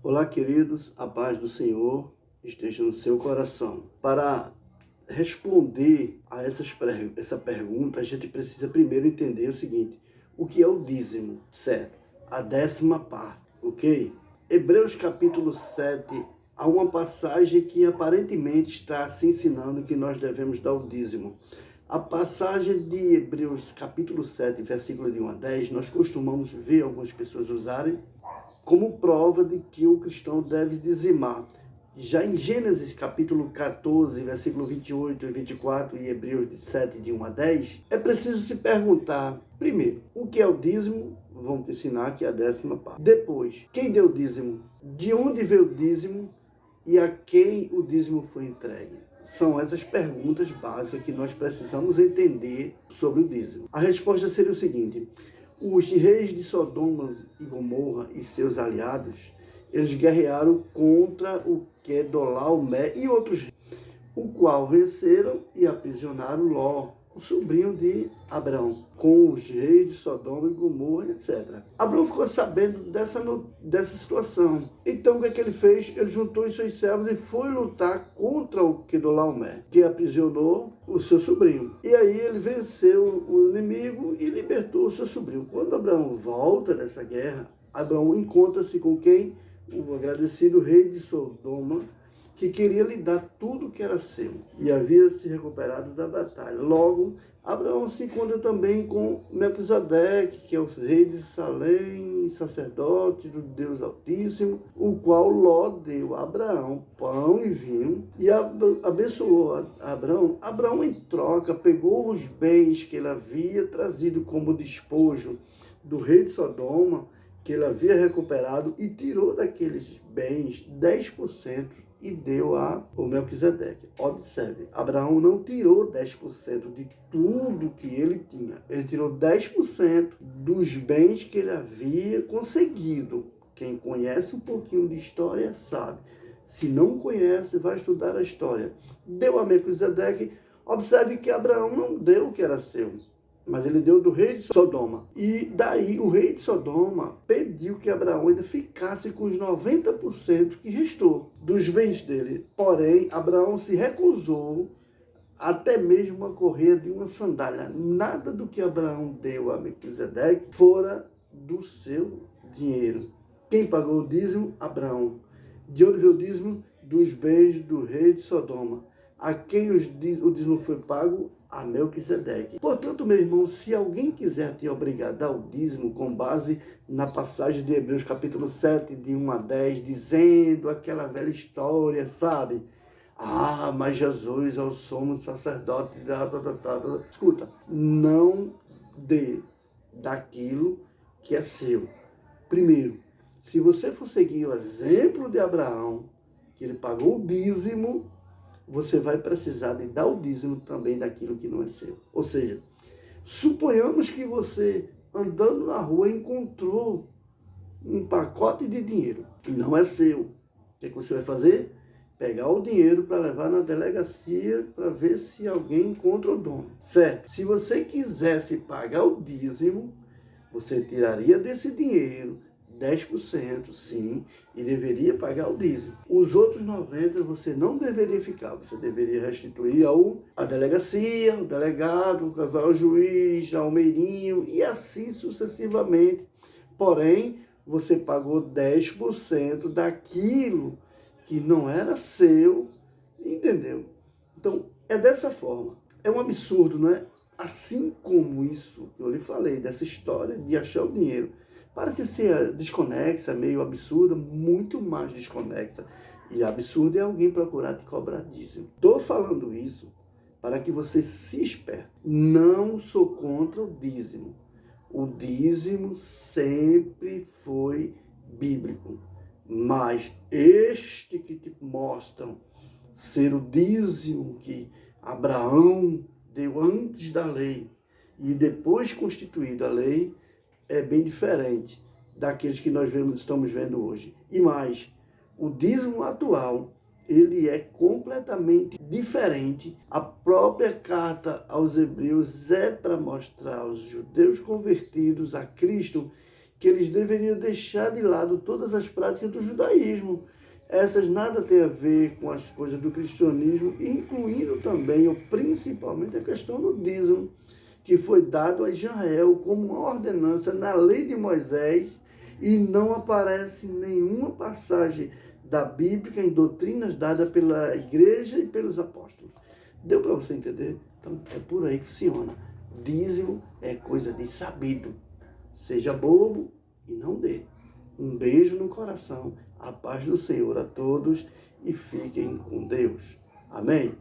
Olá, queridos, a paz do Senhor esteja no seu coração. Para responder a essa pergunta, a gente precisa primeiro entender o seguinte: o que é o dízimo? Certo, a 10ª parte, ok? Hebreus capítulo 7, há uma passagem que aparentemente está se ensinando que nós devemos dar o dízimo. A passagem de Hebreus capítulo 7, versículo de 1 a 10, nós costumamos ver algumas pessoas usarem como prova de que o cristão deve dizimar. Já em Gênesis capítulo 14, versículo 28 e 24 e Hebreus 7, de 1 a 10, é preciso se perguntar, primeiro, o que é o dízimo? Vamos te ensinar aqui a 10ª parte. Depois, quem deu o dízimo? De onde veio o dízimo? E a quem o dízimo foi entregue? São essas perguntas básicas que nós precisamos entender sobre o dízimo. A resposta seria o seguinte: os reis de Sodoma e Gomorra e seus aliados, eles guerrearam contra o Quedorlaomer e outros reis, o qual venceram e aprisionaram Ló, o sobrinho de Abrão, com os reis de Sodoma e Gomorra, etc. Abrão ficou sabendo dessa situação. Então, o que é que ele fez? Ele juntou os seus servos e foi lutar contra o Quedorlaomer, que aprisionou o seu sobrinho. E aí ele venceu o inimigo e libertou o seu sobrinho. Quando Abraão volta dessa guerra, Abraão encontra-se com quem? O agradecido rei de Sodoma, que queria lhe dar tudo que era seu e havia se recuperado da batalha. Logo, Abraão se encontra também com Melquisedeque, que é o rei de Salém, sacerdote do Deus Altíssimo, o qual Ló deu a Abraão pão e vinho e abençoou Abraão. Abraão, em troca, pegou os bens que ele havia trazido como despojo do rei de Sodoma, que ele havia recuperado, e tirou daqueles bens 10% e deu a Melquisedeque. Observe, Abraão não tirou 10% de tudo que ele tinha. Ele tirou 10% dos bens que ele havia conseguido. Quem conhece um pouquinho de história sabe. Se não conhece, vai estudar a história. Deu a Melquisedeque. Observe que Abraão não deu o que era seu, mas ele deu do rei de Sodoma. E daí o rei de Sodoma pediu que Abraão ainda ficasse com os 90% que restou dos bens dele. Porém, Abraão se recusou até mesmo a correr de uma sandália. Nada do que Abraão deu a Melquisedeque fora do seu dinheiro. Quem pagou o dízimo? Abraão. De onde veio o dízimo? Dos bens do rei de Sodoma. A quem o dízimo foi pago? A Melquisedeque. Portanto, meu irmão, se alguém quiser te obrigar a dar o dízimo com base na passagem de Hebreus capítulo 7, de 1 a 10, dizendo aquela velha história, sabe? Ah, mas Jesus é o sumo sacerdote. Escuta, não dê daquilo que é seu. Primeiro, se você for seguir o exemplo de Abraão, que ele pagou o dízimo, você vai precisar de dar o dízimo também daquilo que não é seu. Ou seja, suponhamos que você, andando na rua, encontrou um pacote de dinheiro e não é seu. O que você vai fazer? Pegar o dinheiro para levar na delegacia para ver se alguém encontra o dono. Certo? Se você quisesse pagar o dízimo, você tiraria desse dinheiro 10%, sim, e deveria pagar o dízimo. Os outros 90% você não deveria ficar, você deveria restituir à delegacia, ao delegado, ao juiz, ao meirinho, e assim sucessivamente. Porém, você pagou 10% daquilo que não era seu, entendeu? Então, é dessa forma. É um absurdo, não é? Assim como isso que eu lhe falei, dessa história de achar o dinheiro, parece ser desconexa, meio absurda, muito mais desconexa. E absurdo é alguém procurar te cobrar dízimo. Estou falando isso para que você se esperte. Não sou contra o dízimo. O dízimo sempre foi bíblico. Mas este que te mostram ser o dízimo que Abraão deu antes da lei e depois constituída a lei, é bem diferente daqueles que nós estamos vendo hoje. E mais, o dízimo atual, ele é completamente diferente. A própria carta aos Hebreus é para mostrar aos judeus convertidos a Cristo que eles deveriam deixar de lado todas as práticas do judaísmo. Essas nada têm a ver com as coisas do cristianismo, incluindo também, ou principalmente, a questão do dízimo, que foi dado a Israel como uma ordenança na lei de Moisés, e não aparece nenhuma passagem da Bíblia em doutrinas dadas pela igreja e pelos apóstolos. Deu para você entender? Então, é por aí que funciona. Dízimo é coisa de sabido. Seja bobo e não dê. Um beijo no coração. A paz do Senhor a todos e fiquem com Deus. Amém?